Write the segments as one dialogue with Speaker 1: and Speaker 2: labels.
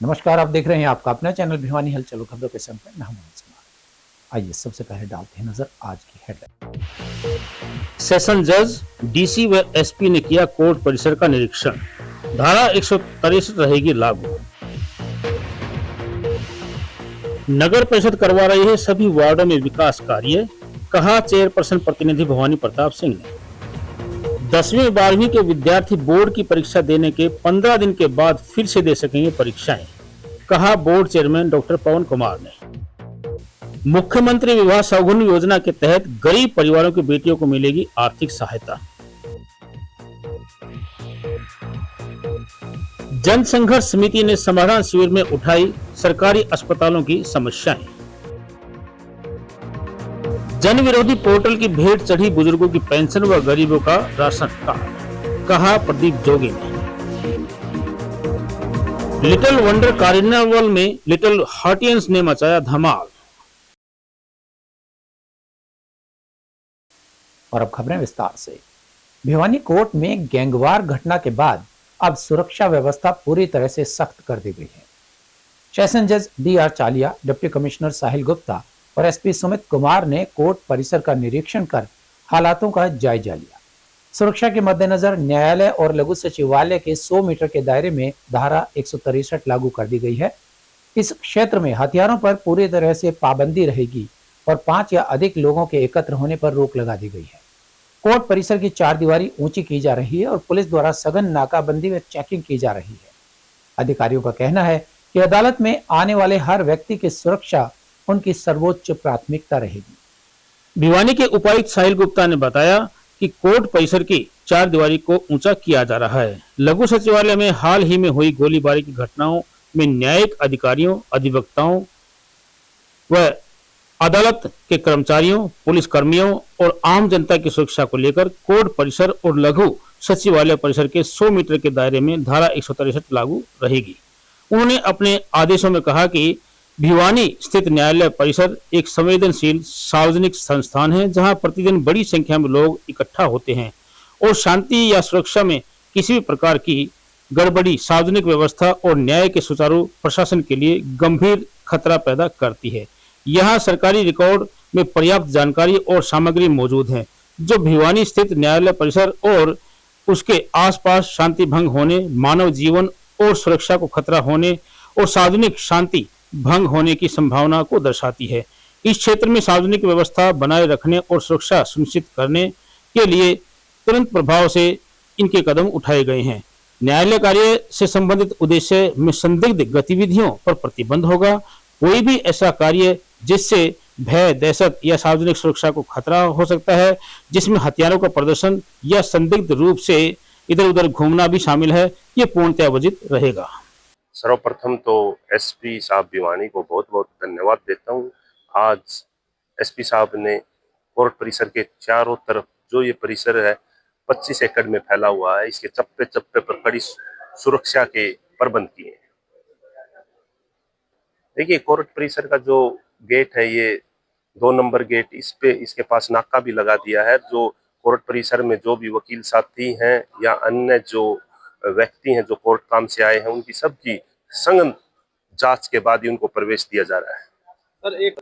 Speaker 1: नमस्कार, आप देख रहे हैं आपका अपना चैनल भिवानी हलचल खबरों के संग में मैं हूं मनोज कुमार। आइए सबसे पहले डालते हैं नजर आज की हेडलाइन।
Speaker 2: सेशन जज, डीसी व एसपी ने किया कोर्ट परिसर का निरीक्षण। धारा 163 रहेगी लागू। नगर परिषद करवा रही है सभी वार्डों में विकास कार्य, कहा चेयरपर्सन प्रतिनिधि भवानी प्रताप सिंह ने। 10वीं 12वीं के विद्यार्थी बोर्ड की परीक्षा देने के 15 दिन के बाद फिर से दे सकेंगे परीक्षाएं, कहा बोर्ड चेयरमैन डॉक्टर पवन कुमार ने। मुख्यमंत्री विवाह सौगंध योजना के तहत गरीब परिवारों की बेटियों को मिलेगी आर्थिक सहायता। जनसंघर्ष समिति ने समाधान शिविर में उठाई सरकारी अस्पतालों की समस्याएं। जन विरोधी पोर्टल की भेंट चढ़ी बुजुर्गों की पेंशन व गरीबों का राशन कार्ड, कहा प्रदीप जोगी ने। लिटिल वंडर कार्निवल में लिटिल हार्टियंस ने मचाया धमाल।
Speaker 1: और अब खबरें विस्तार से। भिवानी कोर्ट में गैंगवार घटना के बाद अब सुरक्षा व्यवस्था पूरी तरह से सख्त कर दी गई है। सेशन जज डी.आर. चालिया, डिप्टी कमिश्नर साहिल गुप्ता और एसपी सुमित कुमार ने कोर्ट परिसर का निरीक्षण कर हालातों का जायजा लिया। सुरक्षा के मद्देनजर न्यायालय और लघु सचिवालय के 100 मीटर के दायरे में धारा 163 लागू कर दी गई है। इस क्षेत्र में हथियारों पर पूरी तरह से पाबंदी रहेगी और 5 या अधिक लोगों के एकत्र होने पर रोक लगा दी गई है। कोर्ट परिसर की 4 दीवारी ऊंची की जा रही है और पुलिस द्वारा सघन नाकाबंदी व चेकिंग की जा रही है। अधिकारियों का कहना है कि अदालत में आने वाले हर व्यक्ति की सुरक्षा उनकी सर्वोच्च प्राथमिकता रहेगी।
Speaker 2: भिवानी के उपायुक्त साहिल गुप्ता ने बताया कि कोर्ट परिसर की 4 दीवारी को ऊंचा किया जा रहा है। लघु सचिवालय में हाल ही में हुई गोलीबारी की घटनाओं में न्यायिक अधिकारियों, अधिवक्ताओं व अदालत के कर्मचारियों, पुलिस कर्मियों और आम जनता की सुरक्षा को लेकर कोर्ट परिसर और लघु सचिवालय परिसर के 100 मीटर के दायरे में धारा 163 लागू रहेगी। उन्होंने अपने आदेशों में कहा कि भिवानी स्थित न्यायालय परिसर एक संवेदनशील सार्वजनिक संस्थान है, जहां प्रतिदिन बड़ी संख्या में लोग इकट्ठा होते हैं और शांति या सुरक्षा में किसी भी प्रकार की गड़बड़ी सार्वजनिक व्यवस्था और न्याय के सुचारू प्रशासन के लिए गंभीर खतरा पैदा करती है। यहाँ सरकारी रिकॉर्ड में पर्याप्त जानकारी और सामग्री मौजूद है, जो भिवानी स्थित न्यायालय परिसर और उसके आसपास शांति भंग होने, मानव जीवन और सुरक्षा को खतरा होने और सार्वजनिक शांति भंग होने की संभावना को दर्शाती है। इस क्षेत्र में सार्वजनिक व्यवस्था बनाए रखने और सुरक्षा सुनिश्चित करने के लिए तुरंत प्रभाव से इनके कदम उठाए गए हैं। न्यायालय कार्य से संबंधित उद्देश्य में संदिग्ध गतिविधियों पर प्रतिबंध होगा। कोई भी ऐसा कार्य जिससे भय, दहशत या सार्वजनिक सुरक्षा को खतरा हो सकता है, जिसमें हथियारों का प्रदर्शन या संदिग्ध रूप से इधर उधर घूमना भी शामिल है, ये पूर्णतः वर्जित रहेगा।
Speaker 3: सर्वप्रथम तो एसपी साहब भिवानी को बहुत बहुत धन्यवाद देता हूँ। आज एसपी साहब ने कोर्ट परिसर के चारों तरफ जो ये परिसर है 25 एकड़ में फैला हुआ है, इसके चप्पे चप्पे पर कड़ी सुरक्षा के प्रबंध किए हैं। देखिए, कोर्ट परिसर का जो गेट है ये 2 नंबर गेट, इस पे इसके पास नाका भी लगा दिया है। जो कोर्ट परिसर में जो भी वकील साथी हैं या अन्य जो व्यक्ति हैं जो कोर्ट काम से आए हैं, उनकी सबकी संगन जांच के बाद ही उनको प्रवेश दिया जा रहा है। सर, एक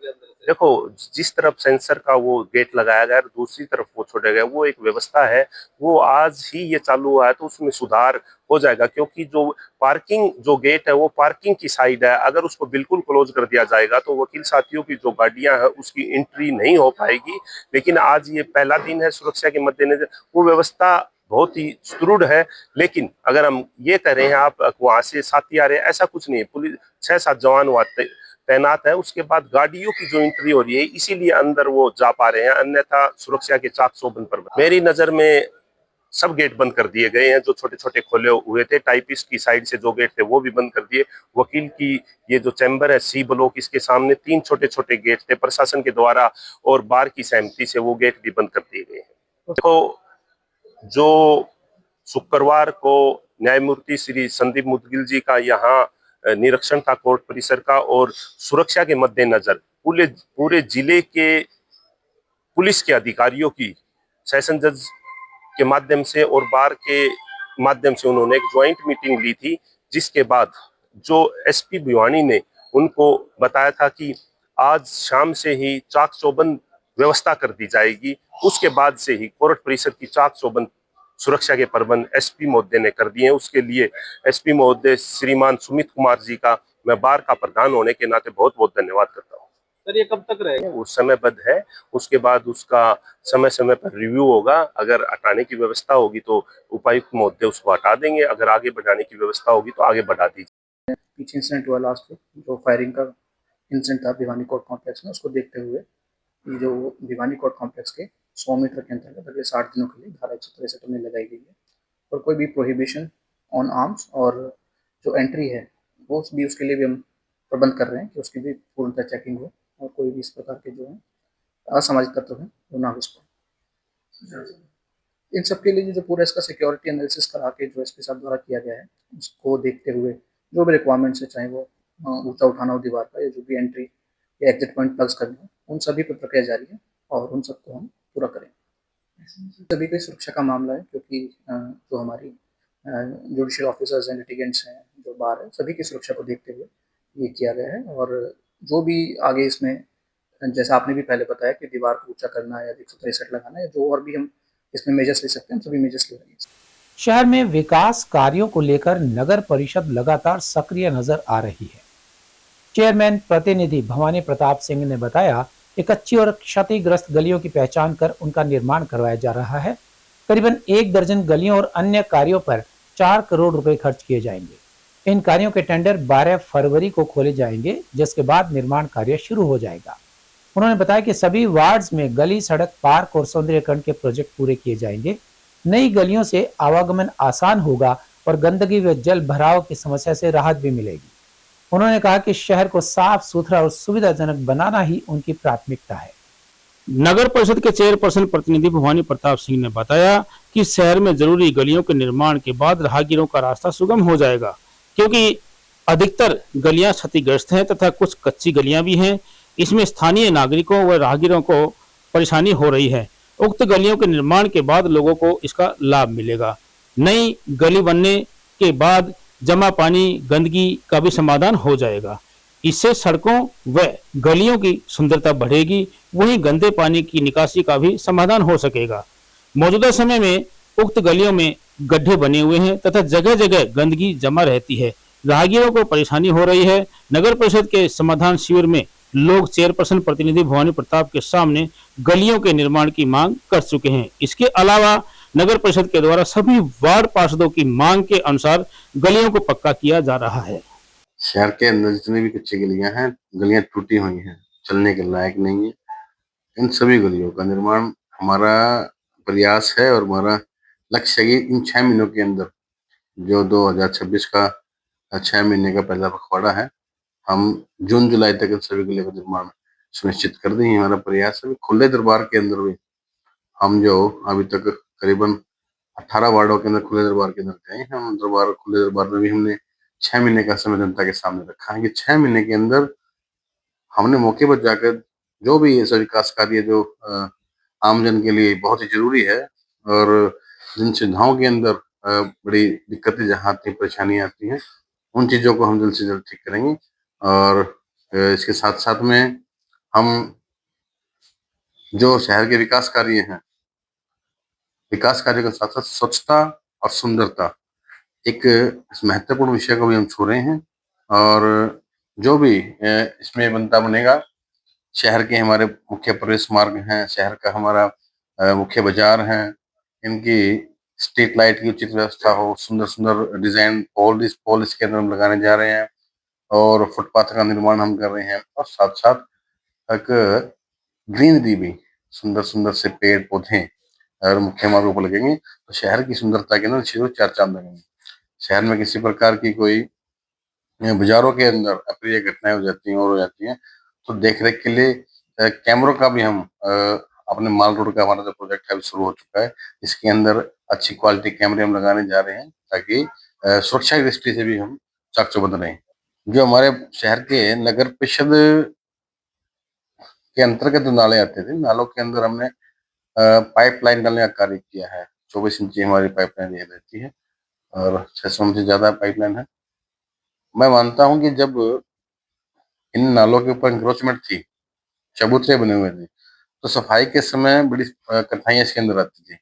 Speaker 3: देखो, जिस तरफ सेंसर का वो गेट लगाया गया है, दूसरी तरफ वो छोड़ा गया, वो एक व्यवस्था है, वो आज ही ये चालू हुआ है, तो उसमें सुधार हो जाएगा। क्योंकि जो पार्किंग जो गेट है वो पार्किंग की साइड है, अगर उसको बिल्कुल क्लोज कर दिया जाएगा तो वकील साथियों की जो गाड़ियां हैं उसकी एंट्री नहीं हो पाएगी। लेकिन आज ये पहला दिन है, सुरक्षा के मद्देनजर वो व्यवस्था बहुत ही सुदृढ़ है। लेकिन अगर हम ये कह रहे हैं आप वहां से साथी आ रहे हैं, ऐसा कुछ नहीं है। पुलिस 6-7 जवान तैनात है, उसके बाद गाड़ियों की जो एंट्री हो रही है इसीलिए अंदर वो जा पा रहे हैं, अन्यथा सुरक्षा के चाक चौबंद पर मेरी नजर में सब गेट बंद कर दिए गए हैं। जो छोटे छोटे खोले हुए थे, टाइपिस्ट की साइड से जो गेट थे वो भी बंद कर दिए। वकील की ये जो चैम्बर है सी ब्लॉक, इसके सामने 3 छोटे छोटे गेट थे, प्रशासन के द्वारा और बार की सहमति से वो गेट भी बंद कर दिए गए हैं। तो जो शुक्रवार को न्यायमूर्ति श्री संदीप मुदगिल जी का यहाँ निरीक्षण था कोर्ट परिसर का, और सुरक्षा के मद्देनजर पूरे जिले के पुलिस के अधिकारियों की सेशन जज के माध्यम से और बार के माध्यम से उन्होंने एक ज्वाइंट मीटिंग ली थी, जिसके बाद जो एसपी भिवानी ने उनको बताया था कि आज शाम से ही चाक चौबंद व्यवस्था कर दी जाएगी, उसके बाद से ही कोर्ट परिसर की चाक चौबंद सुरक्षा के प्रबंध एसपी महोदय ने कर दिए हैं। उसके लिए एसपी महोदय श्रीमान सुमित कुमार जी का मैं बार का प्रधान होने के नाते बहुत बहुत धन्यवाद करता हूँ।
Speaker 4: सर ये कब तक रहेगा?
Speaker 3: वो समयबद्ध है, उसके बाद उसका समय समय पर रिव्यू होगा। अगर हटाने की व्यवस्था होगी तो उपायुक्त महोदय उसको हटा देंगे, अगर आगे बढ़ाने की व्यवस्था होगी तो आगे बढ़ा दी।
Speaker 4: पीछे इंसिडेंट हुआ लास्ट वीक, जो फायरिंग का इंसिडेंट था भिवानी कोर्ट कॉम्प्लेक्स में, उसको देखते हुए ये जो भिवानी कोर्ट कॉम्प्लेक्स के 100 मीटर के अंतर्गत अगले 60 दिनों के लिए धारा 163 में लगाई गई है और कोई भी प्रोहिबिशन ऑन आर्म्स और जो एंट्री है वो भी, उसके लिए भी हम प्रबंध कर रहे हैं कि उसकी भी पूर्णतः चेकिंग हो और कोई भी इस प्रकार के जो है असामाजिक तत्व हैं वो ना घुस पाए। इन सब के लिए जो पूरा इसका सिक्योरिटी एनालिसिस करा के जो इसके साथ द्वारा किया गया है, उसको देखते हुए जो भी रिक्वायरमेंट्स है, चाहे वो ऊंचा उठाना हो दीवार का या जो भी एंट्री या एग्जिट पॉइंट प्लग्स करने हो, उन सभी पर प्रक्रिया जारी है और उन सबको हम पूरा करेंगे। सभी की सुरक्षा का मामला है क्योंकि जो हमारी जुडिशियल ऑफिसर्स हैं, लिटिगेंट्स हैं, जो बार है, सभी की सुरक्षा को देखते हुए ये किया गया है। और जो भी आगे इसमें, जैसा आपने भी पहले बताया कि दीवार को ऊंचा करना या 163 लगाना या जो और भी हम इसमें मेजर्स ले सकते हैं, सभी मेजर्स ले रहे हैं।
Speaker 1: शहर में विकास कार्यों को लेकर नगर परिषद लगातार सक्रिय नजर आ रही है। चेयरमैन प्रतिनिधि भवानी प्रताप सिंह ने बताया कि कच्ची और क्षतिग्रस्त गलियों की पहचान कर उनका निर्माण करवाया जा रहा है। करीबन 1 दर्जन गलियों और अन्य कार्यों पर 4 करोड़ रुपए खर्च किए जाएंगे। इन कार्यों के टेंडर 12 फरवरी को खोले जाएंगे, जिसके बाद निर्माण कार्य शुरू हो जाएगा। उन्होंने बताया कि सभी वार्ड्स में गली, सड़क, पार्क और सौंदर्यीकरण के प्रोजेक्ट पूरे किए जाएंगे। नई गलियों से आवागमन आसान होगा और गंदगी व जल भराव की समस्या से राहत भी मिलेगी। उन्होंने कहा कि शहर को साफ सुथरा और सुविधाजनक बनाना ही उनकी प्राथमिकता है।
Speaker 2: नगर परिषद के चेयरपर्सन प्रतिनिधि भवानी प्रताप सिंह ने बताया कि शहर में जरूरी गलियों के निर्माण के बाद राहगीरों का रास्ता सुगम हो जाएगा, क्योंकि अधिकतर गलियां क्षतिग्रस्त हैं तथा कुछ कच्ची गलियां भी हैं। इसमें स्थानीय नागरिकों व राहगीरों को परेशानी हो रही है। उक्त गलियों के निर्माण के बाद लोगों को इसका लाभ मिलेगा। नई गली बनने के बाद जमा पानी, गंदगी का भी समाधान हो जाएगा। इससे सड़कों व गलियों की सुंदरता बढ़ेगी, वहीं गंदे पानी की निकासी का भी समाधान हो सकेगा। मौजूदा समय में उक्त गलियों में गड्ढे बने हुए हैं तथा जगह जगह गंदगी जमा रहती है। राहगीरों को परेशानी हो रही है। नगर परिषद के समाधान शिविर में लोग चेयरपर्सन प्रतिनिधि भवानी प्रताप के सामने गलियों के निर्माण की मांग कर चुके हैं। इसके अलावा नगर परिषद के द्वारा सभी वार्ड पार्षदों की मांग के अनुसार गलियों को पक्का किया जा रहा है।
Speaker 5: शहर के अंदर जितनी भी कच्ची गलियां हैं, गलियां टूटी हुई हैं, चलने के लायक नहीं है, इन सभी गलियों का निर्माण हमारा प्रयास है और हमारा लक्ष्य है कि इन 6 महीनों के अंदर, जो 2026 का 6 महीने का पहला पखवाड़ा है, हम जून जुलाई तक इन सभी गलियों का निर्माण सुनिश्चित कर दें। हमारा प्रयास है। खुले दरबार के अंदर भी हम जो अभी तक करीबन 18 वार्डों के अंदर खुले दरबार के अंदर गए हैं, हम खुले दरबार में भी हमने 6 महीने का समय जनता के सामने रखा है कि 6 महीने के अंदर हमने मौके पर जाकर जो भी ऐसा विकास कार्य जो आमजन के लिए बहुत ही जरूरी है और जिन सुविधाओं के अंदर बड़ी दिक्कतें जहाँ आती हैं, परेशानियां आती हैं, उन चीजों को हम जल्द से जल्द ठीक करेंगे। और इसके साथ साथ में हम जो शहर के विकास कार्य हैं, विकास कार्य के साथ साथ स्वच्छता और सुंदरता एक इस महत्वपूर्ण विषय को भी हम छू रहे हैं। और जो भी इसमें बनता बनेगा, शहर के हमारे मुख्य प्रवेश मार्ग हैं, शहर का हमारा मुख्य बाजार है, इनकी स्ट्रीट लाइट की उचित व्यवस्था हो, सुंदर सुंदर डिजाइन पोल इसके अंदर हम लगाने जा रहे हैं और फुटपाथ का निर्माण हम कर रहे हैं और साथ साथ एक ग्रीनरी भी, सुंदर सुंदर से पेड़ पौधे और मुख्य मार्गों पर लगेंगे तो शहर की सुंदरता के अंदर निश्चित 4 चांद लगेंगे। शहर में किसी प्रकार की कोई बाजारों के अंदर अप्रिय घटनाएं हो जाती हैं और हो जाती हैं तो देखरेख के लिए कैमरों का भी हम अपने माल रोड का हमारा जो प्रोजेक्ट है शुरू हो चुका है। इसके अंदर अच्छी क्वालिटी कैमरे हम लगाने जा रहे हैं ताकि सुरक्षा की दृष्टि से भी हम चाक चौबंद रहें। जो हमारे शहर के नगर परिषद के अंतर्गत जो नाले आते थे, नालों के अंदर हमने पाइपलाइन डालने का कार्य किया है। 24 इंची हमारी पाइपलाइन ये रहती है और 600 से ज्यादा पाइपलाइन है मैं मानता हूँ कि जब इन नालों के ऊपर इंक्रोचमेंट थी, चबूतरे बने हुए थे, तो सफाई के समय बड़ी कठिनाइयाँ इसके अंदर आती थी।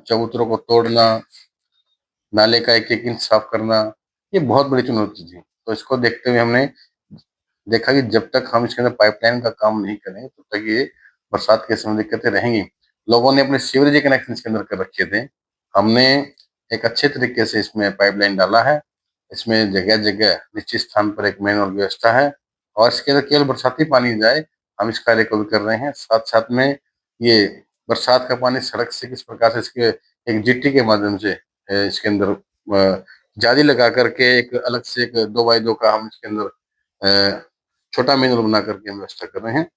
Speaker 5: चबूतरों को तोड़ना, नाले का एक-एक इंच साफ करना, ये बहुत बड़ी चुनौती थी। तो इसको देखते हुए हमने देखा कि जब तक हम इसके अंदर पाइपलाइन का काम नहीं करें, तब तक ये बरसात के समय दिक्कतें रहेंगी। लोगों ने अपने सीवरेज के कनेक्शन इसके अंदर कर रखे थे। हमने एक अच्छे तरीके से इसमें पाइपलाइन डाला है। इसमें जगह-जगह निश्चित स्थान पर एक मैनुअल व्यवस्था है और इसके अंदर केवल बरसाती पानी जाए, हम इस कार्य को भी कर रहे हैं। साथ-साथ में ये बरसात का पानी सड़क से किस प्रकार से इसके एक जेट्टी के माध्यम से इसके अंदर जाली लगा करके एक अलग से एक 2x2 का हम इसके अंदर छोटा मैनुअल बना करके हम व्यवस्था कर रहे हैं।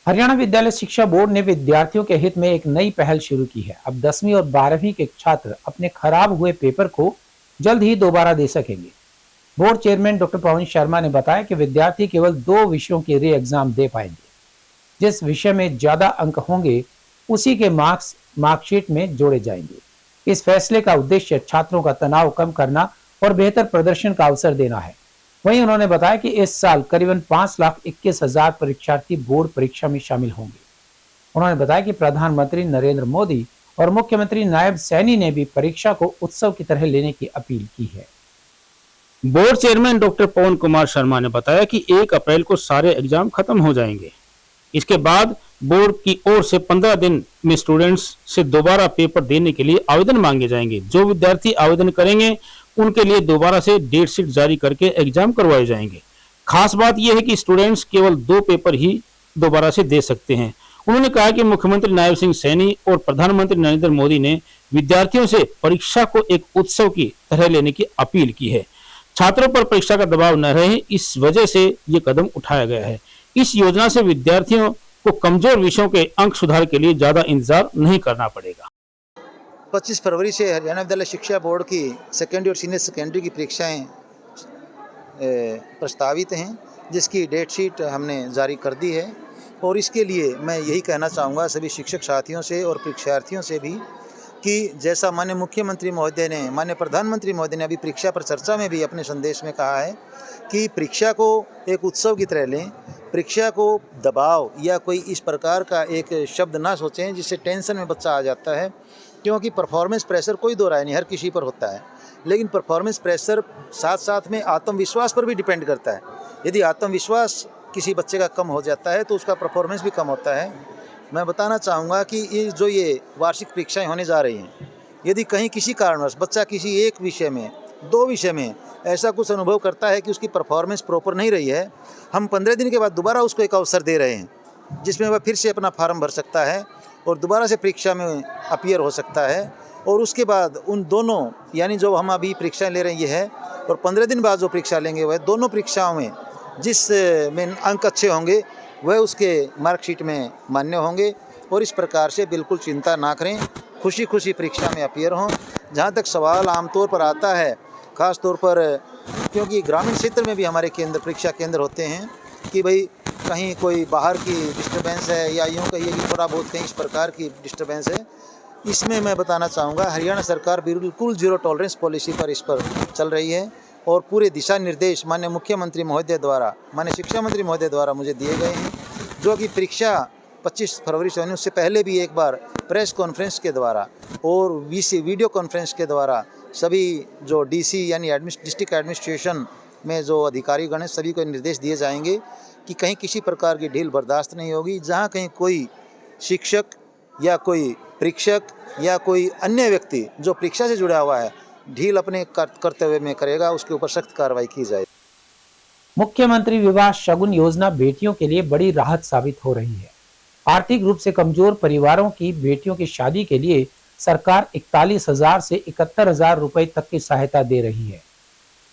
Speaker 1: हरियाणा विद्यालय शिक्षा बोर्ड ने विद्यार्थियों के हित में एक नई पहल शुरू की है। अब 10वीं और 12वीं के छात्र अपने खराब हुए पेपर को जल्द ही दोबारा दे सकेंगे। Board chairman doctor Pawan Sharma ने बताया कि विद्यार्थी केवल 2 विषयों के री एग्जाम दे पाएंगे। जिस विषय में ज्यादा अंक होंगे उसी के मार्क्स मार्कशीट में जोड़े जाएंगे। इस फैसले का उद्देश्य छात्रों का तनाव कम करना और बेहतर प्रदर्शन का अवसर देना है। वहीं उन्होंने बताया कि इस साल करीबन 5,21,000 परीक्षार्थी बोर्ड परीक्षा में शामिल होंगे। उन्होंने बताया कि प्रधानमंत्री नरेंद्र मोदी और मुख्यमंत्री नायब सैनी ने भी परीक्षा को उत्सव की तरह लेने की अपील की है।
Speaker 2: बोर्ड चेयरमैन डॉक्टर पवन कुमार शर्मा ने बताया कि 1 अप्रैल को सारे एग्जाम खत्म हो जाएंगे। इसके बाद बोर्ड की ओर से 15 दिन में स्टूडेंट्स से दोबारा पेपर देने के लिए आवेदन मांगे जाएंगे। जो विद्यार्थी आवेदन करेंगे उनके लिए दोबारा से डेट शीट जारी करके एग्जाम करवाए जाएंगे। खास बात यह है कि स्टूडेंट्स केवल 2 पेपर ही दोबारा से दे सकते हैं। उन्होंने कहा कि मुख्यमंत्री नायब सिंह सैनी और प्रधानमंत्री नरेंद्र मोदी ने विद्यार्थियों से परीक्षा को एक उत्सव की तरह लेने की अपील की है। छात्रों पर परीक्षा का दबाव न रहे, इस वजह से ये कदम उठाया गया है। इस योजना से विद्यार्थियों को कमजोर विषयों के अंक सुधार के लिए ज्यादा इंतजार नहीं करना पड़ेगा।
Speaker 6: 25 फरवरी से हरियाणा विद्यालय शिक्षा बोर्ड की सेकेंडरी और सीनियर सेकेंडरी की परीक्षाएं प्रस्तावित हैं, जिसकी डेट शीट हमने जारी कर दी है। और इसके लिए मैं यही कहना चाहूँगा सभी शिक्षक साथियों से और परीक्षार्थियों से भी कि जैसा माननीय मुख्यमंत्री महोदय ने, माननीय प्रधानमंत्री महोदय ने अभी परीक्षा पर चर्चा में भी अपने संदेश में कहा है कि परीक्षा को एक उत्सव की तरह लें। परीक्षा को दबाव या कोई इस प्रकार का एक शब्द ना सोचें जिससे टेंशन में बच्चा आ जाता है, क्योंकि परफॉर्मेंस प्रेशर कोई दो राय नहीं, हर किसी पर होता है। लेकिन परफॉर्मेंस प्रेशर साथ साथ में आत्मविश्वास पर भी डिपेंड करता है। यदि आत्मविश्वास किसी बच्चे का कम हो जाता है तो उसका परफॉर्मेंस भी कम होता है। मैं बताना चाहूँगा कि ये वार्षिक परीक्षाएं होने जा रही हैं, यदि कहीं किसी कारणवश बच्चा किसी एक विषय में, 2 विषय में ऐसा कुछ अनुभव करता है कि उसकी परफॉर्मेंस प्रॉपर नहीं रही है, हम 15 दिन के बाद दोबारा उसको एक अवसर दे रहे हैं, जिसमें वह फिर से अपना फार्म भर सकता है और दोबारा से परीक्षा में अपीयर हो सकता है। और उसके बाद उन दोनों, यानी जो हम अभी परीक्षाएं ले रहे हैं ये है, और 15 दिन बाद जो परीक्षा लेंगे वह दोनों परीक्षाओं में जिस में अंक अच्छे होंगे वह उसके मार्कशीट में मान्य होंगे। और इस प्रकार से बिल्कुल चिंता ना करें, खुशी खुशी परीक्षा में अपीयर हों। जहाँ तक सवाल आमतौर पर आता है, ख़ास तौर पर क्योंकि ग्रामीण क्षेत्र में भी हमारे केंद्र, परीक्षा केंद्र होते हैं, कि भाई कहीं कोई बाहर की डिस्टर्बेंस है या यूँ कहिए कि थोड़ा बहुत कहीं इस प्रकार की डिस्टर्बेंस है, इसमें मैं बताना चाहूँगा हरियाणा सरकार बिल्कुल जीरो टॉलरेंस पॉलिसी पर इस पर चल रही है। और पूरे दिशा निर्देश माननीय मुख्यमंत्री महोदय द्वारा, माननीय शिक्षा मंत्री महोदय द्वारा मुझे दिए गए हैं, जो कि परीक्षा 25 फरवरी से होने उससे पहले भी एक बार प्रेस कॉन्फ्रेंस के द्वारा और वीडियो कॉन्फ्रेंस के द्वारा सभी जो डीसी यानी डिस्ट्रिक्ट एडमिनिस्ट्रेशन में जो अधिकारी गण हैं सभी को निर्देश दिए जाएंगे कि कहीं किसी प्रकार की ढील बर्दाश्त नहीं होगी। जहां कहीं कोई शिक्षक या कोई परीक्षक या कोई अन्य व्यक्ति जो परीक्षा से जुड़ा हुआ है ढील अपने कर्तव्य में करेगा, उसके ऊपर सख्त कार्रवाई की जाए।
Speaker 1: मुख्यमंत्री विवाह शगुन योजना बेटियों के लिए बड़ी राहत साबित हो रही है। आर्थिक रूप से कमजोर परिवारों की बेटियों की शादी के लिए सरकार 41,000 से 71,000 रुपए तक की सहायता दे रही है।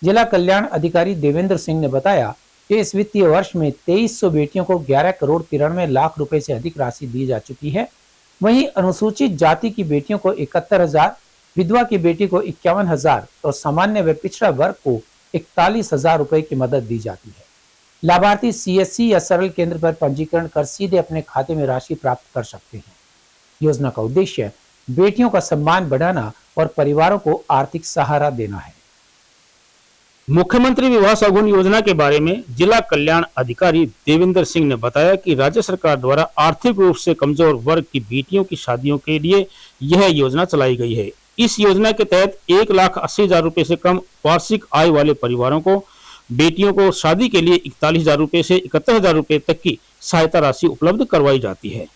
Speaker 1: जिला कल्याण अधिकारी देवेंद्र सिंह ने बताया कि इस वित्तीय वर्ष में 2300 बेटियों को 11 करोड़ 93 लाख रुपए से अधिक राशि दी जा चुकी है। वहीं अनुसूचित जाति की बेटियों को 71,000, विधवा की बेटी को 51,000 और सामान्य व पिछड़ा वर्ग को 41,000 रुपए की मदद दी जाती है। लाभार्थी CSC या सरल केंद्र पर पंजीकरण कर सीधे अपने खाते में राशि प्राप्त कर सकते हैं। योजना का उद्देश्य बेटियों का सम्मान बढ़ाना और परिवारों को आर्थिक सहारा देना है।
Speaker 2: मुख्यमंत्री विवाह शगुन योजना के बारे में जिला कल्याण अधिकारी देवेंद्र सिंह ने बताया कि राज्य सरकार द्वारा आर्थिक रूप से कमजोर वर्ग की बेटियों की शादियों के लिए यह योजना चलाई गई है। इस योजना के तहत 1,80,000 रुपए से कम वार्षिक आय वाले परिवारों को बेटियों को शादी के लिए 41,000 रुपए से 71,000 रुपए तक की सहायता राशि उपलब्ध करवाई जाती है।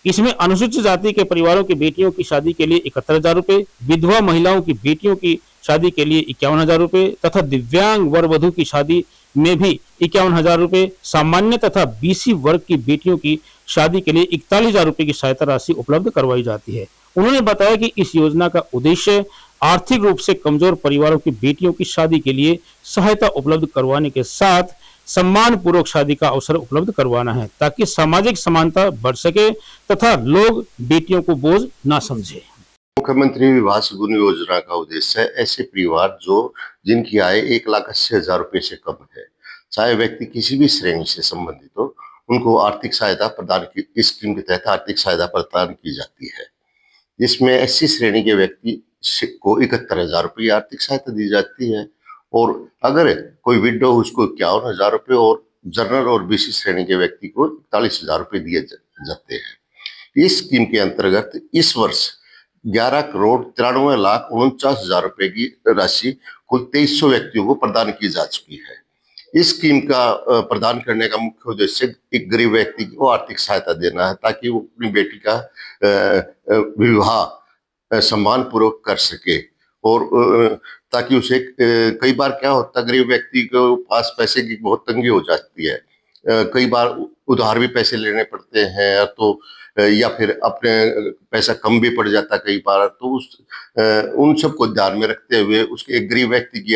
Speaker 2: इसमें अनुसूचित जाति के परिवारों की बेटियों की शादी के लिए 71,000 रुपए, विधवा महिलाओं की बेटियों की शादी के लिए 51,000 रुपए तथा दिव्यांग वर वधु की शादी में भी 51,000 रुपए, सामान्य तथा बीसी वर्ग की बेटियों की शादी के लिए 41,000 रुपए की सहायता राशि उपलब्ध करवाई जाती है। उन्होंने बताया कि इस योजना का उद्देश्य आर्थिक रूप से कमजोर परिवारों की बेटियों की शादी के लिए सहायता उपलब्ध करवाने के साथ सम्मान पूर्वक शादी का अवसर उपलब्ध करवाना है, ताकि सामाजिक समानता बढ़ सके तथा लोग बेटियों को बोझ ना समझे।
Speaker 7: मुख्यमंत्री विवाह शगुन योजना का उद्देश्य है ऐसे परिवार जिनकी आय 1,80,000 रुपए से कम है, चाहे व्यक्ति किसी भी श्रेणी से संबंधित हो, उनको आर्थिक सहायता प्रदान की इस स्कीम के तहत आर्थिक सहायता प्रदान की जाती है। जिसमें एससी श्रेणी के व्यक्ति को 71,000 रुपये आर्थिक सहायता दी जाती है और अगर कोई विडो उसको 51,000 रुपये और जनरल और बीसी श्रेणी के व्यक्ति को 41,000 रुपये दिए जाते हैं। इस स्कीम के अंतर्गत इस वर्ष 11,93,49,49,000 रुपए की राशि कुल 2,300 व्यक्तियों को प्रदान की जा चुकी है। इस स्कीम का प्रदान करने का मुख्य उद्देश्य एक गरीब व्यक्ति को आर्थिक सहायता देना है, ताकि वो अपनी बेटी का विवाह सम्मान पूर्वक कर सके और ताकि उसे कई बार क्या होता है, गरीब व्यक्ति के पास पैसे की बहुत तंगी हो जाती है, कई बार उधार भी पैसे लेने पड़ते हैं तो या फिर अपने पैसा कम भी पड़ जाता कई बार, तो उन सब को ध्यान में रखते हुए उसके एक गरीब व्यक्ति की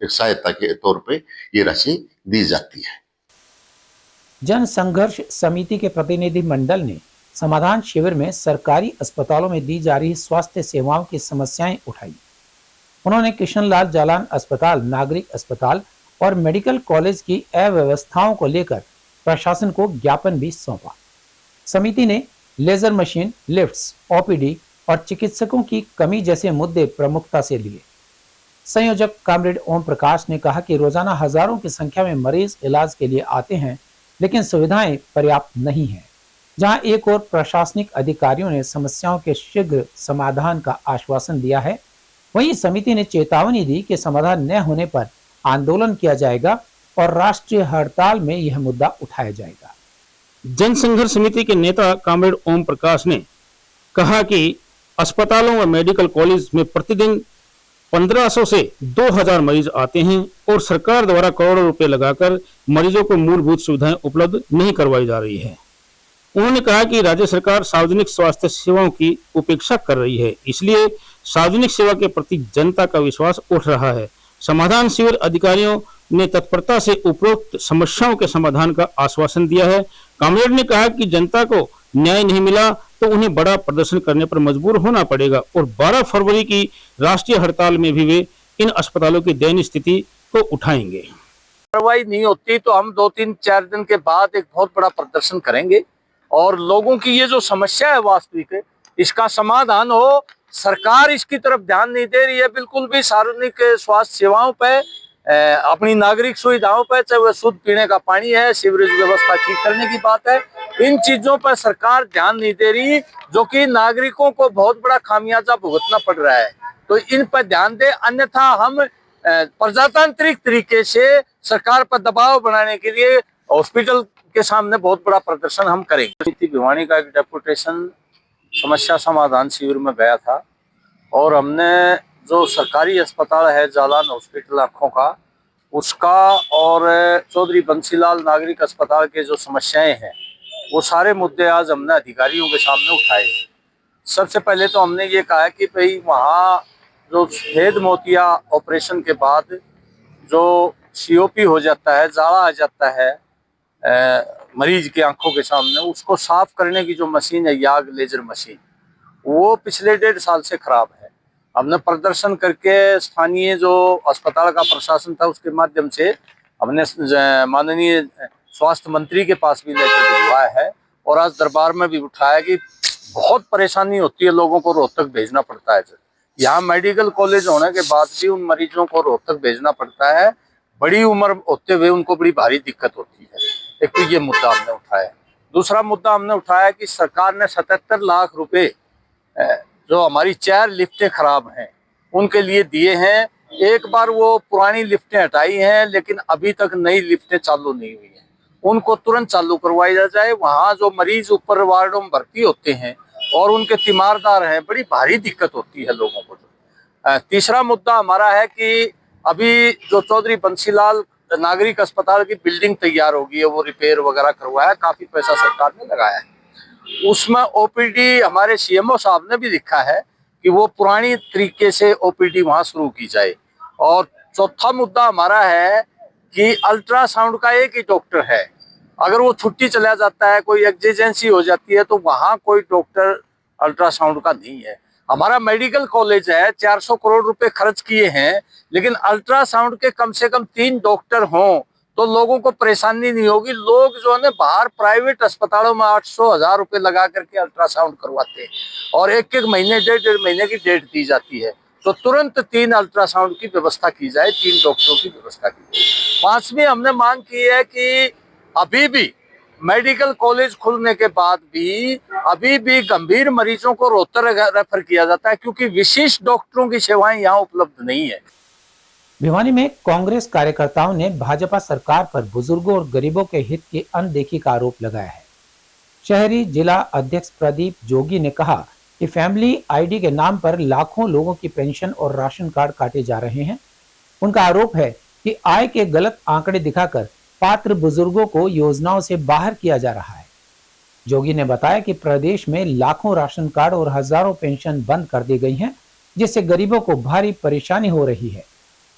Speaker 7: सहायता के तौर पे ये राशि दी जाती है।
Speaker 1: जन संघर्ष समिति के प्रतिनिधि मंडल ने समाधान शिविर में सरकारी अस्पतालों में दी जा रही स्वास्थ्य सेवाओं की समस्याएं उठाई। उन्होंने किशनलाल जालान अस्पताल, नागरिक अस्पताल और मेडिकल कॉलेज की अव्यवस्थाओं को लेकर प्रशासन को ज्ञापन भी सौंपा। समिति ने लेजर मशीन, लिफ्ट्स, ओपीडी और चिकित्सकों की कमी जैसे मुद्दे प्रमुखता से लिए। संयोजक कॉमरेड ओम प्रकाश ने कहा कि रोजाना हजारों की संख्या में मरीज इलाज के लिए आते हैं, लेकिन सुविधाएं पर्याप्त नहीं हैं। जहां एक और प्रशासनिक अधिकारियों ने समस्याओं के शीघ्र समाधान का आश्वासन दिया है, वहीं समिति ने चेतावनी दी कि समाधान न होने पर आंदोलन किया जाएगा और राष्ट्रीय हड़ताल में यह मुद्दा उठाया जाएगा।
Speaker 2: जनसंघर्ष समिति के नेता कॉमरेड ओम प्रकाश ने कहा कि अस्पतालों और मेडिकल कॉलेज में प्रतिदिन 1,500 से 2,000 मरीज आते हैं और सरकार द्वारा करोड़ों रुपए लगाकर मरीजों को मूलभूत सुविधाएं उपलब्ध नहीं करवाई जा रही है। उन्होंने कहा कि राज्य सरकार सार्वजनिक स्वास्थ्य सेवाओं की उपेक्षा कर रही है, इसलिए सार्वजनिक सेवा के प्रति जनता का विश्वास उठ रहा है। समाधान शिविर अधिकारियों ने तत्परता से उपरोक्त समस्याओं के समाधान का आश्वासन दिया है। कॉमरेड ने कहा कि जनता को न्याय नहीं मिला तो उन्हें बड़ा प्रदर्शन करने पर मजबूर होना पड़ेगा और 12 फरवरी की राष्ट्रीय हड़ताल में भी वे इन अस्पतालों की दयनीय स्थिति को उठाएंगे।
Speaker 8: कार्रवाई नहीं होती तो हम 2-3-4 दिन के बाद एक बहुत बड़ा प्रदर्शन करेंगे और लोगों की ये जो समस्या है वास्तविक, इसका समाधान हो। सरकार इसकी तरफ ध्यान नहीं दे रही है बिल्कुल भी। सार्वजनिक स्वास्थ्य सेवाओं पे, अपनी नागरिक सुविधाओं पे, चाहे वह शुद्ध पीने का पानी है, सीवरेज व्यवस्था ठीक करने की बात है, इन चीजों पर सरकार ध्यान नहीं दे रही, जो कि नागरिकों को बहुत बड़ा खामियाजा भुगतना पड़ रहा है। तो इन पर ध्यान दे, अन्यथा हम प्रजातांत्रिक तरीके से सरकार पर दबाव बनाने के लिए हॉस्पिटल के सामने बहुत बड़ा प्रदर्शन हम करेंगे। भिवानी का एक डेपुटेशन समस्या समाधान शिविर में गया था और हमने जो सरकारी अस्पताल है जालान हॉस्पिटल आँखों का, उसका और चौधरी बंसीलाल नागरिक अस्पताल के जो समस्याएं हैं, वो सारे मुद्दे आज हमने अधिकारियों के सामने उठाए। सबसे पहले तो हमने ये कहा कि भाई वहाँ जो छेद मोतिया ऑपरेशन के बाद जो COP हो जाता है, जाड़ा आ जाता है मरीज के आंखों के सामने, उसको साफ करने की जो मशीन है, याग लेजर मशीन, वो पिछले 1.5 साल से खराब है। हमने प्रदर्शन करके स्थानीय जो अस्पताल का प्रशासन था उसके माध्यम से हमने माननीय स्वास्थ्य मंत्री के पास भी लेटर भिजवाया है और आज दरबार में भी उठाया कि बहुत परेशानी होती है, लोगों को रोहतक भेजना पड़ता है। यहाँ मेडिकल कॉलेज होने के बाद भी उन मरीजों को रोहतक भेजना पड़ता है। बड़ी उम्र होते हुए उनको बड़ी भारी दिक्कत होती है। एक तो ये मुद्दा हमने उठाया। दूसरा मुद्दा हमने उठाया कि सरकार ने 77 लाख रुपए जो हमारी 4 लिफ्टें खराब हैं उनके लिए दिए हैं। एक बार वो पुरानी लिफ्टें हटाई हैं, लेकिन अभी तक नई लिफ्टें चालू नहीं हुई हैं। उनको तुरंत चालू करवाई जाए। वहाँ जो मरीज ऊपर वार्डों में भर्ती होते हैं और उनके तीमारदार हैं, बड़ी भारी दिक्कत होती है लोगों को। तीसरा मुद्दा हमारा है कि अभी जो चौधरी बंसीलाल नागरिक अस्पताल की बिल्डिंग तैयार होगी है, वो रिपेयर वगैरह करवाया, काफी पैसा सरकार ने लगाया है। उसमें ओपीडी हमारे सीएमओ साहब ने भी लिखा है कि वो पुरानी तरीके से ओपीडी वहां शुरू की जाए। और चौथा मुद्दा हमारा है कि अल्ट्रासाउंड का एक ही डॉक्टर है। अगर वो छुट्टी चला जाता है, कोई एक्जिजेंसी हो जाती है, तो वहां कोई डॉक्टर अल्ट्रासाउंड का नहीं है। हमारा मेडिकल कॉलेज है, 400 करोड़ रुपए खर्च किए हैं, लेकिन अल्ट्रासाउंड के कम से कम 3 डॉक्टर हों तो लोगों को परेशानी नहीं होगी। लोग जो है बाहर प्राइवेट अस्पतालों में 800-1000 रुपए लगा करके अल्ट्रासाउंड करवाते हैं और एक महीने 1.5 महीने की डेट दी जाती है। तो तुरंत 3 अल्ट्रासाउंड की व्यवस्था की जाए, 3 डॉक्टरों की व्यवस्था की जाए। 5वीं हमने मांग की है कि अभी भी मेडिकल कॉलेज खुलने के बाद भी अभी भी गंभीर मरीजों को रोहतक रेफर किया जाता है, क्योंकि विशिष्ट डॉक्टरों की सेवाएं यहाँ उपलब्ध नहीं है।
Speaker 1: भिवानी में कांग्रेस कार्यकर्ताओं ने भाजपा सरकार पर बुजुर्गों और गरीबों के हित की अनदेखी का आरोप लगाया है। शहरी जिला अध्यक्ष प्रदीप जोगी ने कहा कि फैमिली आईडी के नाम पर लाखों लोगों की पेंशन और राशन कार्ड काटे जा रहे हैं। उनका आरोप है कि आय के गलत आंकड़े दिखाकर पात्र बुजुर्गों को योजनाओं से बाहर किया जा रहा है। जोगी ने बताया कि प्रदेश में लाखों राशन कार्ड और हजारों पेंशन बंद कर दी गई हैं, जिससे गरीबों को भारी परेशानी हो रही है।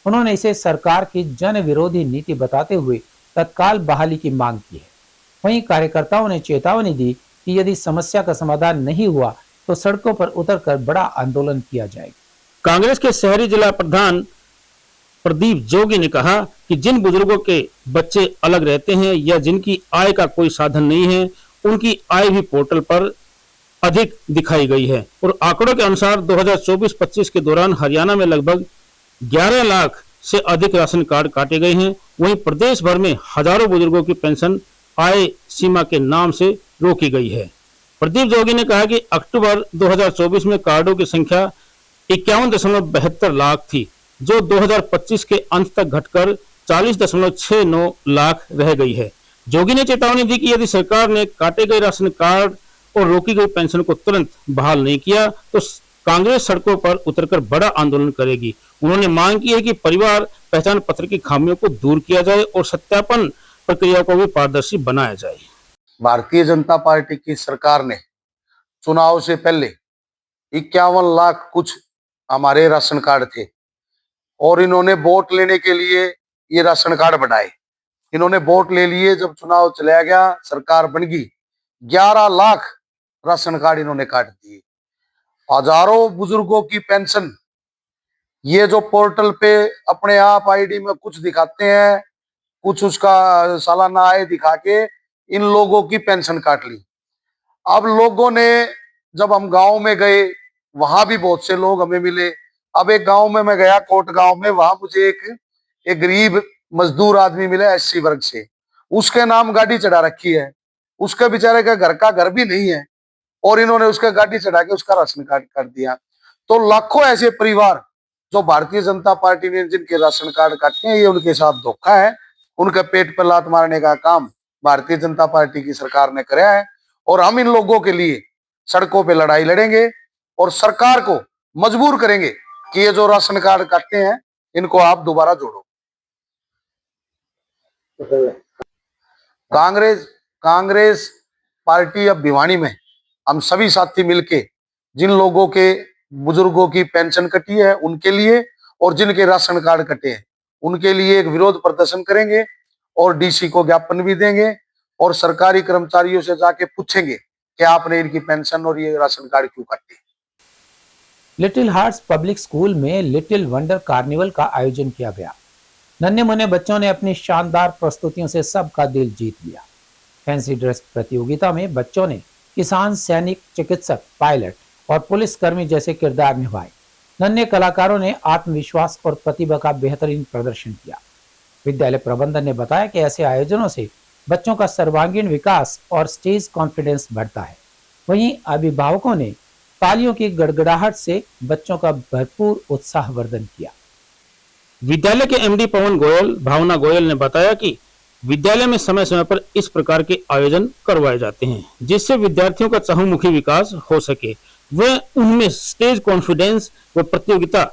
Speaker 1: उन्होंने इसे सरकार की जन विरोधी नीति बताते हुए तत्काल बहाली की मांग की है। वहीं कार्यकर्ताओं ने चेतावनी दी कि यदि समस्या का समाधान नहीं हुआ तो सड़कों पर उतरकर बड़ा आंदोलन किया जाएगा।
Speaker 2: कांग्रेस के शहरी जिला प्रधान प्रदीप जोगी ने कहा कि जिन बुजुर्गों के बच्चे अलग रहते हैं या जिनकी आय का कोई साधन नहीं है, उनकी आय भी पोर्टल पर अधिक दिखाई गई है और आंकड़ों के अनुसार 2024-25 के दौरान हरियाणा में लगभग 11 लाख से अधिक राशन कार्ड काटे गए हैं। वहीं प्रदेश भर में हजारों बुजुर्गों की पेंशन आय सीमा के नाम से रोकी गई है। प्रदीप जोगी ने कहा कि अक्टूबर 2024 में कार्डों की संख्या 51.72 लाख थी, जो 2025 के अंत तक घटकर 40.69 लाख रह गई है। जोगी ने चेतावनी दी कि यदि सरकार ने काटे गए राशन कार्ड और रोकी गई पेंशन को तुरंत बहाल नहीं किया तो कांग्रेस सड़कों पर उतरकर बड़ा आंदोलन करेगी। उन्होंने मांग की है कि परिवार पहचान पत्र की खामियों को दूर किया जाए और सत्यापन प्रक्रिया को भी पारदर्शी बनाया जाए।
Speaker 5: भारतीय जनता पार्टी की सरकार ने चुनाव से पहले 51 लाख कुछ हमारे राशन कार्ड थे और इन्होंने वोट लेने के लिए ये राशन कार्ड बनाए। इन्होंने वोट ले लिए, जब चुनाव चला गया, सरकार बन गई, 11 लाख राशन कार्ड इन्होंने काट दिए। हजारों बुजुर्गों की पेंशन ये जो पोर्टल पे अपने आप आईडी में कुछ दिखाते हैं, कुछ उसका सालाना आय दिखा के इन लोगों की पेंशन काट ली। अब लोगों ने, जब हम गांव में गए, वहां भी बहुत से लोग हमें मिले। अब एक गांव में मैं गया, कोट गांव में, वहां मुझे एक गरीब मजदूर आदमी मिला एससी वर्ग से। उसके नाम गाड़ी चढ़ा रखी है, उसके बेचारे का घर भी नहीं है और इन्होंने उसका गाड़ी चढ़ा के उसका राशन कार्ड काट दिया। तो लाखों ऐसे परिवार जो भारतीय जनता पार्टी ने जिनके राशन कार्ड काटे हैं, ये उनके साथ धोखा है। उनके पेट पर लात मारने का काम भारतीय जनता पार्टी की सरकार ने कराया है और हम इन लोगों के लिए सड़कों पे लड़ाई लड़ेंगे और सरकार को मजबूर करेंगे कि ये जो राशन कार्ड काटते हैं इनको आप दोबारा जोड़ो। कांग्रेस पार्टी अब भिवानी में हम सभी साथी मिलके जिन लोगों के बुजुर्गों की पेंशन कटी है उनके लिए और जिनके राशन कार्ड कटे हैं उनके लिए एक विरोध प्रदर्शन करेंगे और डीसी को ज्ञापन भी देंगे और सरकारी कर्मचारियों से जाके पूछेंगे कि आपने इनकी पेंशन और ये राशन कार्ड क्यों काटे।
Speaker 1: लिटिल हार्ट्स पब्लिक स्कूल में लिटिल वंडर कार्निवल का आयोजन किया गया। नन्हे मुन्ने बच्चों ने अपनी शानदार प्रस्तुतियों से सबका दिल जीत लिया। फैंसी ड्रेस प्रतियोगिता में बच्चों ने किसान, सैनिक, चिकित्सक, पायलट और पुलिसकर्मी जैसे किरदार निभाए। नन्हे कलाकारों ने आत्मविश्वास और प्रतिभा का बेहतरीन प्रदर्शन किया। विद्यालय प्रबंधन ने बताया कि ऐसे आयोजनों से बच्चों का सर्वांगीण विकास और स्टेज कॉन्फिडेंस बढ़ता है। वहीं अभिभावकों ने तालियों की गड़गड़ाहट से बच्चों का भरपूर उत्साहवर्धन किया।
Speaker 2: विद्यालय के एमडी पवन गोयल, भावना गोयल ने बताया कि विद्यालय में समय समय पर इस प्रकार के आयोजन करवाए जाते हैं जिससे विद्यार्थियों का चहुमुखी विकास हो सके, व उनमें स्टेज कॉन्फिडेंस व प्रतियोगिता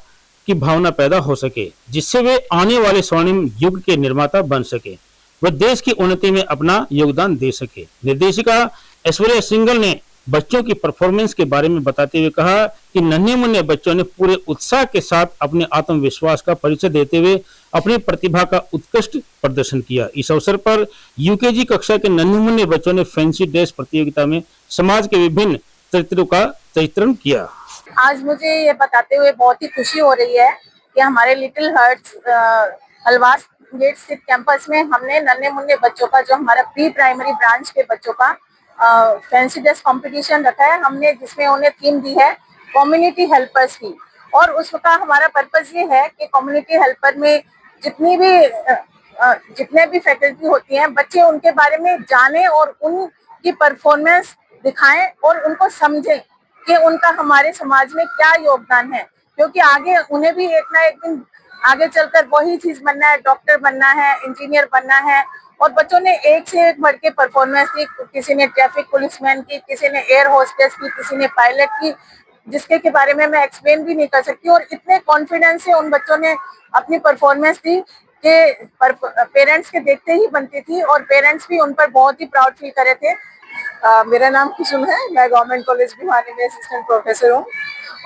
Speaker 2: की भावना पैदा हो सके, जिससे वे आने वाले स्वर्णिम युग के निर्माता बन सके व देश की उन्नति में अपना योगदान दे सके। निर्देशिका ऐश्वर्या सिंगल ने बच्चों की परफॉर्मेंस के बारे में बताते हुए कहा कि नन्हे मुन्ने बच्चों ने पूरे उत्साह के साथ अपने आत्मविश्वास का परिचय देते हुए अपनी प्रतिभा का उत्कृष्ट प्रदर्शन किया। इस अवसर पर यूकेजी कक्षा के नन्हे मुन्ने बच्चों ने फैंसी ड्रेस प्रतियोगिता में समाज के विभिन्न चरित्रों का चित्रण किया।
Speaker 9: आज मुझे ये बताते हुए बहुत ही खुशी हो रही है कि हमारे लिटिल हार्ट्स हलवास गेट स्थित कैंपस में हमने नन्हे मुन्ने बच्चों का, जो हमारा प्री प्राइमरी ब्रांच के बच्चों का फैंसी ड्रेस कंपटीशन रखा है हमने, जिसमें उन्हें थीम दी है कम्युनिटी हेल्पर्स की। और उसका हमारा पर्पस ये है कि कम्युनिटी हेल्पर में जितने भी फैकल्टी होती हैं, बच्चे उनके बारे में जाने और उनकी परफॉर्मेंस दिखाएं और उनको समझें कि उनका हमारे समाज में क्या योगदान है, क्योंकि आगे उन्हें भी एक ना एक दिन आगे चलकर वही चीज बनना है, डॉक्टर बनना है, इंजीनियर बनना है। और बच्चों ने एक से एक बढ़ के परफॉर्मेंस दी, किसी ने ट्रैफिक पुलिसमैन की, किसी ने एयर होस्टेस की, किसी ने पायलट की, जिसके के बारे में मैं एक्सप्लेन भी नहीं कर सकती। और इतने कॉन्फिडेंस से उन बच्चों ने अपनी परफॉर्मेंस दी कि पेरेंट्स के देखते ही बनती थी और पेरेंट्स भी उन पर बहुत ही प्राउड फील कर रहे थे। मेरा नाम कुसुम है, मैं गवर्नमेंट कॉलेज भिवानी में असिस्टेंट प्रोफेसर हूँ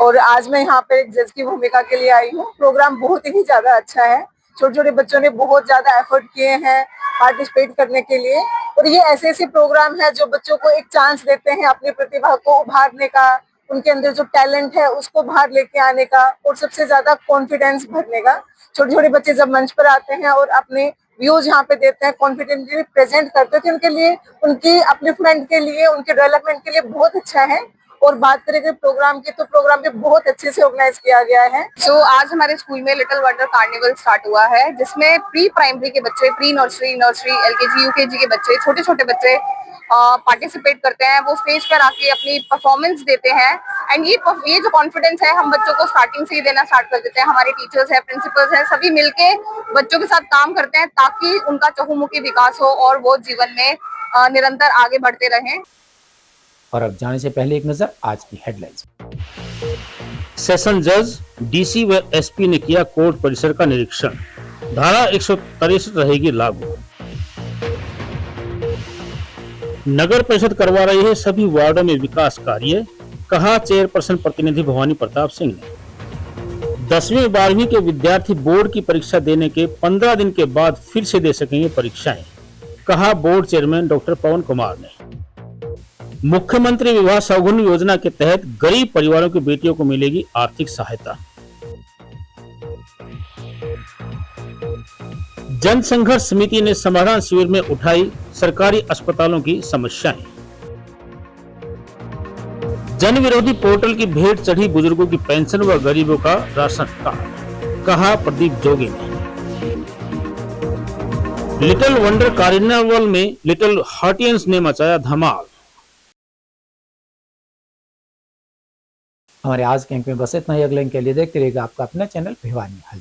Speaker 9: और आज मैं यहाँ पे एक जज की भूमिका के लिए आई हूँ। प्रोग्राम बहुत ही ज्यादा अच्छा है, छोटे छोटे बच्चों ने बहुत ज्यादा एफर्ट किए हैं पार्टिसिपेट करने के लिए। और ये ऐसे प्रोग्राम है जो बच्चों को एक चांस देते हैं अपनी प्रतिभा को उभारने का, उनके अंदर जो टैलेंट है उसको बाहर लेके आने का और सबसे ज्यादा कॉन्फिडेंस भरने का। छोटे छोटे बच्चे जब मंच पर आते हैं और अपने व्यूज यहाँ पे देते हैं, कॉन्फिडेंटली प्रेजेंट करते हैं, तो उनके लिए, उनकी अपलिफ्टमेंट के लिए, उनके डेवलपमेंट के लिए बहुत अच्छा है। और बात करेंगे प्रोग्राम की, तो प्रोग्राम भी बहुत अच्छे से ऑर्गेनाइज किया गया है। आज हमारे स्कूल में लिटिल वंडर कार्निवल स्टार्ट हुआ है, जिसमें प्री प्राइमरी के बच्चे, प्री नर्सरी, एलकेजी, यूकेजी के बच्चे, छोटे छोटे बच्चे पार्टिसिपेट करते हैं। वो स्टेज पर आके अपनी परफॉर्मेंस देते हैं एंड ये जो कॉन्फिडेंस है हम बच्चों को स्टार्टिंग से ही देना स्टार्ट कर देते हैं। हमारे टीचर्स हैं, प्रिंसिपल्स हैं, सभी मिलके बच्चों के साथ काम करते हैं ताकि उनका चहुमुखी विकास हो और वो जीवन में निरंतर आगे बढ़ते रहें।
Speaker 1: और अब जाने से पहले एक नजर आज की हेडलाइंस।
Speaker 2: सेशन जज, डीसी व एसपी ने किया कोर्ट परिसर का निरीक्षण। धारा 163 रहेगी लागू। नगर परिषद करवा रही है सभी वार्डों में विकास कार्य, कहा चेयरपर्सन प्रतिनिधि भवानी प्रताप सिंह ने। 10वीं 12वीं के विद्यार्थी बोर्ड की परीक्षा देने के 15 दिन के बाद फिर से दे सकेंगे परीक्षाएं, कहा बोर्ड चेयरमैन डॉक्टर पवन कुमार ने। मुख्यमंत्री विवाह सौगंध योजना के तहत गरीब परिवारों की बेटियों को मिलेगी आर्थिक सहायता। जन संघर्ष समिति ने समाधान शिविर में उठाई सरकारी अस्पतालों की समस्याएं। जन विरोधी पोर्टल की भेंट चढ़ी बुजुर्गों की पेंशन व गरीबों का राशन कार्ड, कहा प्रदीप जोगी ने। लिटिल वंडर कार्निवल में लिटिल हार्टियंस ने मचाया धमाल।
Speaker 1: हमारे आज के अंक में बस इतना ही। अगले अंक के लिए देखते रहिएगा आपका अपना चैनल भिवानी हल।